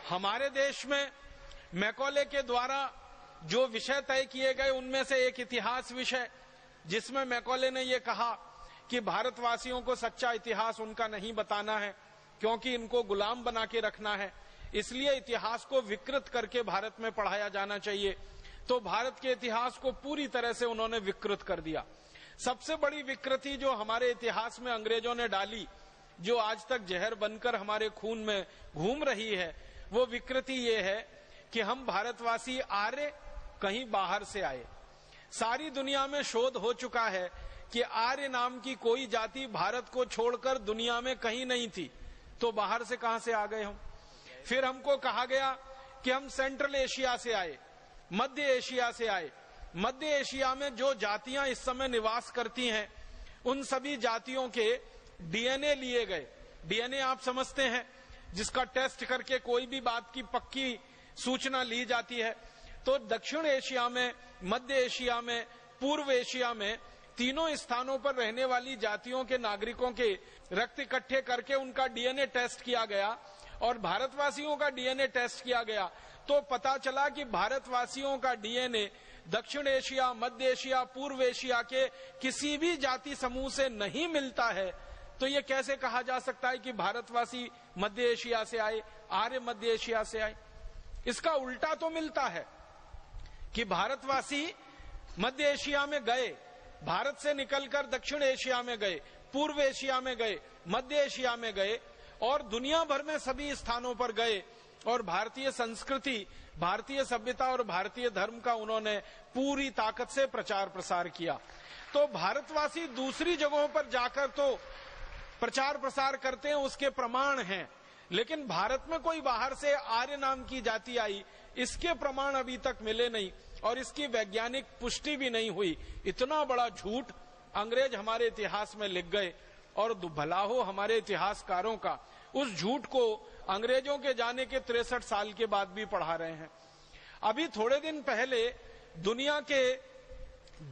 हमारे देश में मैकॉले के द्वारा जो विषय तय किए गए उनमें से एक इतिहास विषय, जिसमें मैकॉले ने यह कहा कि भारतवासियों को सच्चा इतिहास उनका नहीं बताना है क्योंकि इनको गुलाम बना के रखना है, इसलिए इतिहास को विकृत करके भारत में पढ़ाया जाना चाहिए। तो भारत के इतिहास को पूरी तरह से उन्होंने विकृत कर दिया। सबसे बड़ी विकृति जो हमारे इतिहास में अंग्रेजों ने डाली, जो आज तक जहर बनकर हमारे खून में घूम रही है, वो विकृति ये है कि हम भारतवासी आर्य कहीं बाहर से आए। सारी दुनिया में शोध हो चुका है कि आर्य नाम की कोई जाति भारत को छोड़कर दुनिया में कहीं नहीं थी, तो बाहर से कहां से आ गए हम। फिर हमको कहा गया कि हम सेंट्रल एशिया से आए, मध्य एशिया से आए। मध्य एशिया में जो जातियां इस समय निवास करती हैं, उन सभी जातियों के डीएनए लिए गए। डीएनए आप समझते हैं, जिसका टेस्ट करके कोई भी बात की पक्की सूचना ली जाती है। तो दक्षिण एशिया में, मध्य एशिया में, पूर्व एशिया में, तीनों स्थानों पर रहने वाली जातियों के नागरिकों के रक्त इकट्ठे करके उनका डीएनए टेस्ट किया गया और भारतवासियों का डीएनए टेस्ट किया गया। तो पता चला कि भारतवासियों का डीएनए दक्षिण एशिया, मध्य एशिया, पूर्व एशिया के किसी भी जाति समूह से नहीं मिलता है। तो ये कैसे कहा जा सकता है कि भारतवासी मध्य एशिया से आए, आर्य मध्य एशिया से आए? इसका उल्टा तो मिलता है कि भारतवासी मध्य एशिया में गए, भारत से निकलकर दक्षिण एशिया में गए, पूर्व एशिया में गए, मध्य एशिया में गए और दुनिया भर में सभी स्थानों पर गए और भारतीय संस्कृति, भारतीय सभ्यता और भारतीय धर्म का उन्होंने पूरी ताकत से प्रचार प्रसार किया। तो भारतवासी दूसरी जगहों पर जाकर तो प्रचार प्रसार करते हैं, उसके प्रमाण हैं, लेकिन भारत में कोई बाहर से आर्य नाम की जाति आई, इसके प्रमाण अभी तक मिले नहीं और इसकी वैज्ञानिक पुष्टि भी नहीं हुई। इतना बड़ा झूठ अंग्रेज हमारे इतिहास में लिख गए और भला हो हमारे इतिहासकारों का, उस झूठ को अंग्रेजों के जाने के 63 साल के बाद भी पढ़ा रहे हैं। अभी थोड़े दिन पहले दुनिया के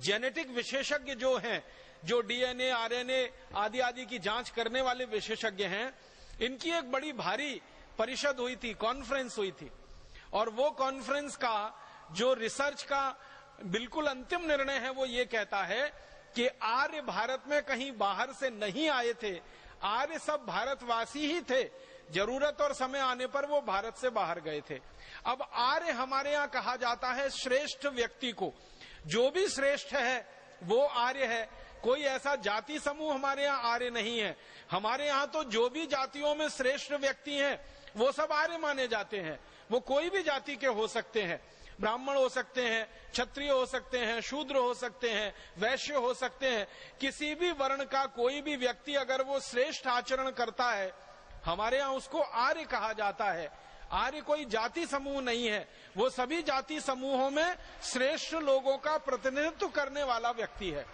जेनेटिक विशेषज्ञ जो हैं, जो डीएनए, आरएनए आदि आदि की जांच करने वाले विशेषज्ञ हैं, इनकी एक बड़ी भारी परिषद हुई थी, कॉन्फ्रेंस हुई थी और वो कॉन्फ्रेंस का जो रिसर्च का बिल्कुल अंतिम निर्णय है वो ये कहता है कि आर्य भारत में कहीं बाहर से नहीं आए थे, आर्य सब भारतवासी ही थे, जरूरत और समय आने पर वो भारत से बाहर गए थे। अब आर्य हमारे यहाँ कहा जाता है श्रेष्ठ व्यक्ति को, जो भी श्रेष्ठ है वो आर्य है। कोई ऐसा जाति समूह हमारे यहाँ आर्य नहीं है। हमारे यहाँ तो जो भी जातियों में श्रेष्ठ व्यक्ति हैं वो सब आर्य माने जाते हैं। वो कोई भी जाति के हो सकते हैं, ब्राह्मण हो सकते हैं, क्षत्रिय हो सकते हैं, शूद्र हो सकते हैं, वैश्य हो सकते हैं। किसी भी वर्ण का कोई भी व्यक्ति अगर वो श्रेष्ठ आचरण करता है, हमारे यहाँ उसको आर्य कहा जाता है। आर्य कोई जाति समूह नहीं है, वो सभी जाति समूहों में श्रेष्ठ लोगों का प्रतिनिधित्व करने वाला व्यक्ति है।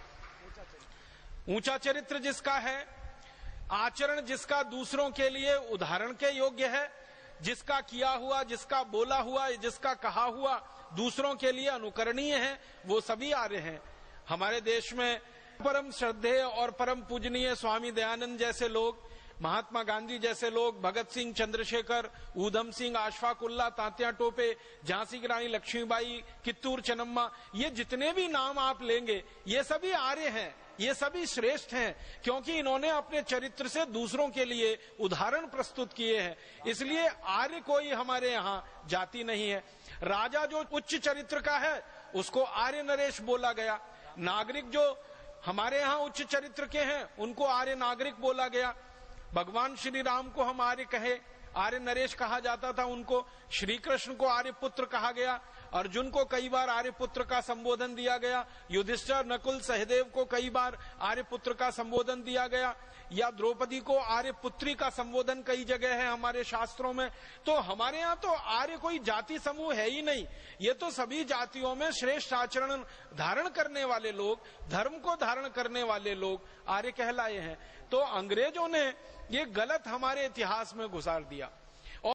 ऊंचा चरित्र जिसका है, आचरण जिसका दूसरों के लिए उदाहरण के योग्य है, जिसका किया हुआ, जिसका बोला हुआ, जिसका कहा हुआ दूसरों के लिए अनुकरणीय है, वो सभी आर्य हैं। हमारे देश में परम श्रद्धेय और परम पूजनीय स्वामी दयानंद जैसे लोग, महात्मा गांधी जैसे लोग, भगत सिंह, चंद्रशेखर, ऊधम सिंह, अशफाकुल्ला, तात्या टोपे, झांसी की रानी लक्ष्मीबाई, कित्तूर चन्नम्मा, ये जितने भी नाम आप लेंगे ये सभी आर्य हैं, ये सभी श्रेष्ठ हैं, क्योंकि इन्होंने अपने चरित्र से दूसरों के लिए उदाहरण प्रस्तुत किए हैं। इसलिए आर्य कोई हमारे यहाँ जाति नहीं है। राजा जो उच्च चरित्र का है उसको आर्य नरेश बोला गया, नागरिक जो हमारे यहाँ उच्च चरित्र के हैं उनको आर्य नागरिक बोला गया। भगवान श्री राम को हम आर्य कहे, आर्य नरेश कहा जाता था उनको। श्री कृष्ण को आर्य पुत्र कहा गया, अर्जुन को कई बार आर्य पुत्र का संबोधन दिया गया, युधिष्ठिर, नकुल, सहदेव को कई बार आर्य पुत्र का संबोधन दिया गया, या द्रौपदी को आर्य पुत्री का संबोधन कई जगह है हमारे शास्त्रों में। तो हमारे यहाँ तो आर्य कोई जाति समूह है ही नहीं, ये तो सभी जातियों में श्रेष्ठ आचरण धारण करने वाले लोग, धर्म को धारण करने वाले लोग आर्य कहलाए हैं। तो अंग्रेजों ने ये गलत हमारे इतिहास में घुसाड़ दिया।